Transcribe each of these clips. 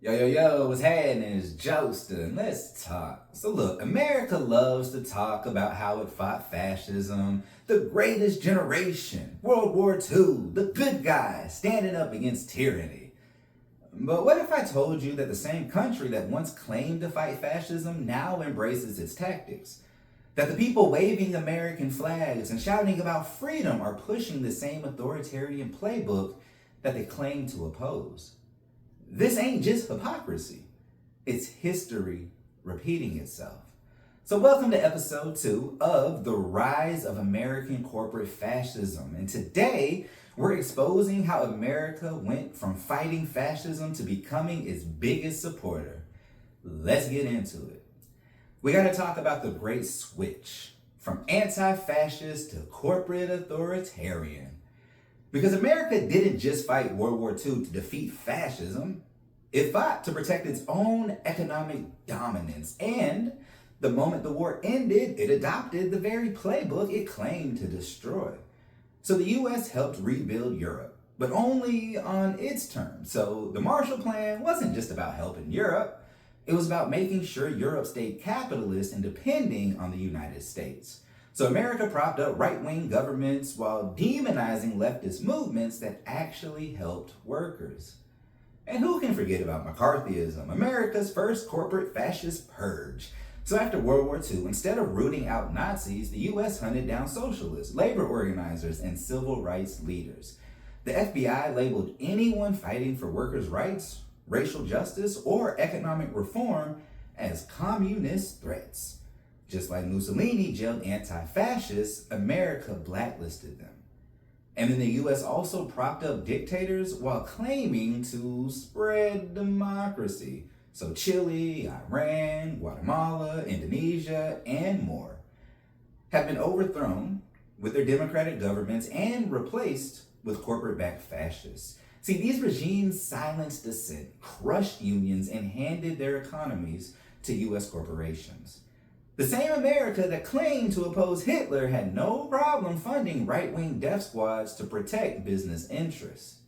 Yo, what's happening? It's Jostin. Let's talk. So look, America loves to talk about how it fought fascism, the greatest generation, World War II, the good guys standing up against tyranny. But what if I told you that the same country that once claimed to fight fascism now embraces its tactics? That the people waving American flags and shouting about freedom are pushing the same authoritarian playbook that they claim to oppose? This ain't just hypocrisy, it's history repeating itself. So, welcome to episode 2 of The Rise of American Corporate Fascism. And today, we're exposing how America went from fighting fascism to becoming its biggest supporter. Let's get into it. We got to talk about the great switch from anti-fascist to corporate authoritarian. Because America didn't just fight World War II to defeat fascism, it fought to protect its own economic dominance. And the moment the war ended, it adopted the very playbook it claimed to destroy. So the US helped rebuild Europe, but only on its terms. So the Marshall Plan wasn't just about helping Europe, it was about making sure Europe stayed capitalist and depending on the United States. So America propped up right-wing governments while demonizing leftist movements that actually helped workers. And who can forget about McCarthyism, America's first corporate fascist purge? So after World War II, instead of rooting out Nazis, the US hunted down socialists, labor organizers, and civil rights leaders. The FBI labeled anyone fighting for workers' rights, racial justice, or economic reform as communist threats. Just like Mussolini jailed anti-fascists, America blacklisted them. And then the US also propped up dictators while claiming to spread democracy. So Chile, Iran, Guatemala, Indonesia, and more have been overthrown with their democratic governments and replaced with corporate-backed fascists. See, these regimes silenced dissent, crushed unions, and handed their economies to US corporations. The same America that claimed to oppose Hitler had no problem funding right-wing death squads to protect business interests.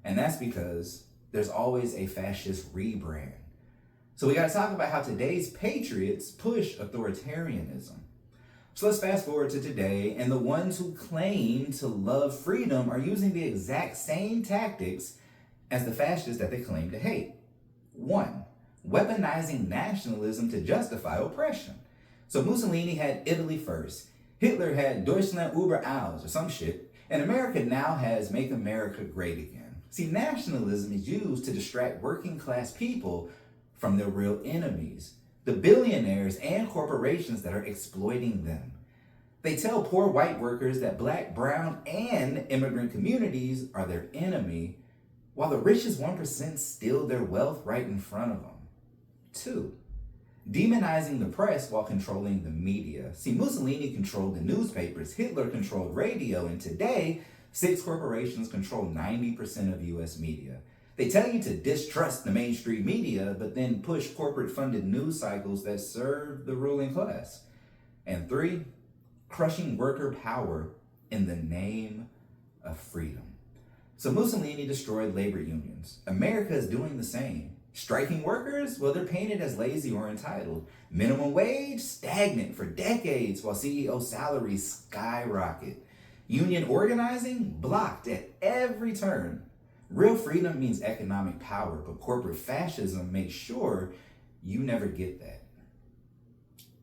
And that's because there's always a fascist rebrand. So we got to talk about how today's patriots push authoritarianism. So let's fast forward to today, and the ones who claim to love freedom are using the exact same tactics as the fascists that they claim to hate. 1. Weaponizing nationalism to justify oppression. So Mussolini had Italy first, Hitler had Deutschland über alles or some shit, and America now has Make America Great Again. See, nationalism is used to distract working class people from their real enemies, the billionaires and corporations that are exploiting them. They tell poor white workers that black, brown, and immigrant communities are their enemy, while the richest 1% steal their wealth right in front of them. 2. Demonizing the press while controlling the media. See, Mussolini controlled the newspapers, Hitler controlled radio, and today, 6 corporations control 90% of US media. They tell you to distrust the mainstream media, but then push corporate-funded news cycles that serve the ruling class. And 3, crushing worker power in the name of freedom. So Mussolini destroyed labor unions. America is doing the same. Striking workers? Well, they're painted as lazy or entitled. Minimum wage? Stagnant for decades while CEO salaries skyrocket. Union organizing? Blocked at every turn. Real freedom means economic power, but corporate fascism makes sure you never get that.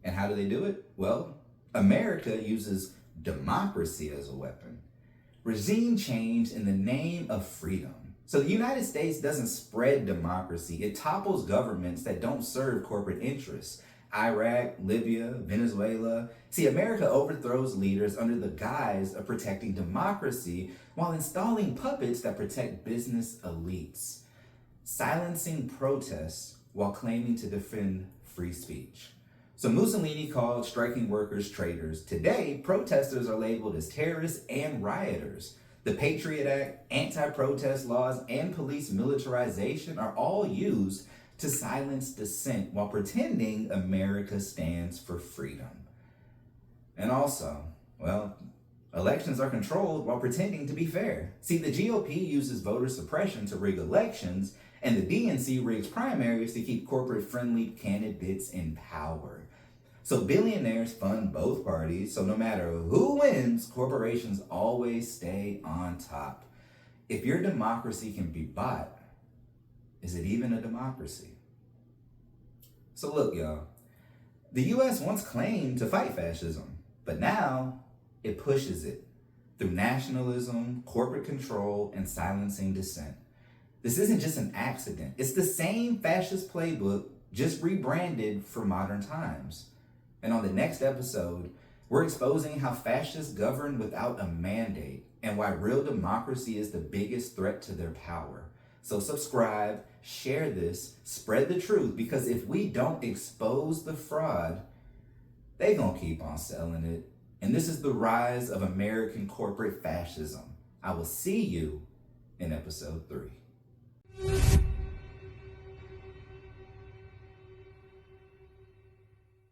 And how do they do it? Well, America uses democracy as a weapon. Regime change in the name of freedom. So the United States doesn't spread democracy. It topples governments that don't serve corporate interests. Iraq, Libya, Venezuela. See, America overthrows leaders under the guise of protecting democracy while installing puppets that protect business elites. Silencing protests while claiming to defend free speech. So Mussolini called striking workers traitors. Today, protesters are labeled as terrorists and rioters. The Patriot Act, anti-protest laws, and police militarization are all used to silence dissent while pretending America stands for freedom. And also, well, elections are controlled while pretending to be fair. See, the GOP uses voter suppression to rig elections, And the DNC rigs primaries to keep corporate-friendly candidates in power. So billionaires fund both parties, so no matter who wins, corporations always stay on top. If your democracy can be bought, is it even a democracy? So look, y'all, the US once claimed to fight fascism, but now it pushes it through nationalism, corporate control, and silencing dissent. This isn't just an accident. It's the same fascist playbook, just rebranded for modern times. And on the next episode, we're exposing how fascists govern without a mandate and why real democracy is the biggest threat to their power. So subscribe, share this, spread the truth, because if we don't expose the fraud, they gonna keep on selling it. And this is the rise of American corporate fascism. I will see you in episode 3.